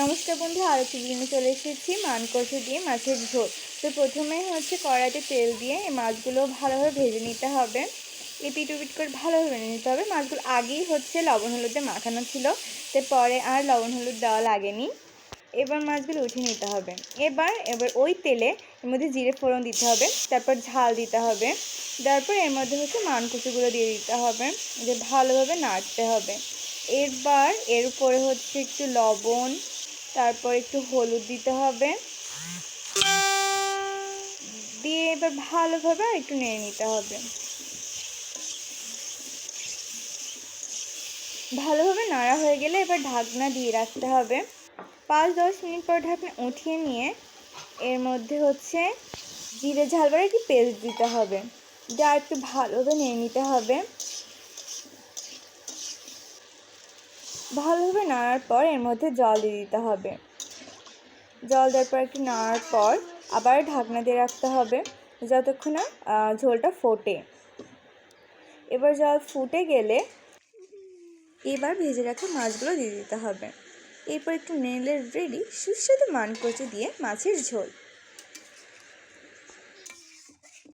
নমস্কার বন্ধু, আরও একটি চলে এসেছি মানকচু দিয়ে মাছের ঝোল। তো প্রথমে কড়াইতে তেল দিয়ে এই মাছগুলো ভালোভাবে ভেজে নিতে হবে। এপিট ওপিট করে ভালোভাবে ভেজে নিতে হবে। মাছগুলো আগেই লবণ হলুদে মাখানো ছিল, তো পরে আর লবণ হলুদ দেওয়া লাগেনি। এবার মাছগুলো উঠিয়ে নিতে হবে। এবার ওই তেলে এর মধ্যে জিরে ফোড়ন দিতে হবে, তারপর ঝাল দিতে হবে। তারপর এর মধ্যে মানকচুগুলো দিয়ে দিতে হবে, যে ভালোভাবে নাড়তে হবে। এবার এর উপরে একটু লবণ, তারপর একটু হলুদ দিতে হবে, দিয়ে এবার ভালোভাবে একটু নেড়ে নিতে হবে। ভালোভাবে নাড়া হয়ে গেলে এবার ঢাকনা দিয়ে রাখতে হবে। 5-10 মিনিট পর ঢাকনা উঠিয়ে নিয়ে এর মধ্যে জিরে ঝালবার একটি পেস্ট দিতে হবে, যা একটু ভালোভাবে নেড়ে নিতে হবে। ভালোভাবে নাড়ার পর এর মধ্যে জল দিয়ে দিতে হবে। জল দেওয়ার পর একটু নাড়ার পর আবার ঢাকনা দিয়ে রাখতে হবে যতক্ষণ না ঝোলটা ফোটে। এবার জল ফুটে গেলে এবার ভেজে রাখা মাছগুলো দিয়ে দিতে হবে। এরপর একটু নেড়ে রেডি সুস্বাদু মানকচু দিয়ে মাছের ঝোল।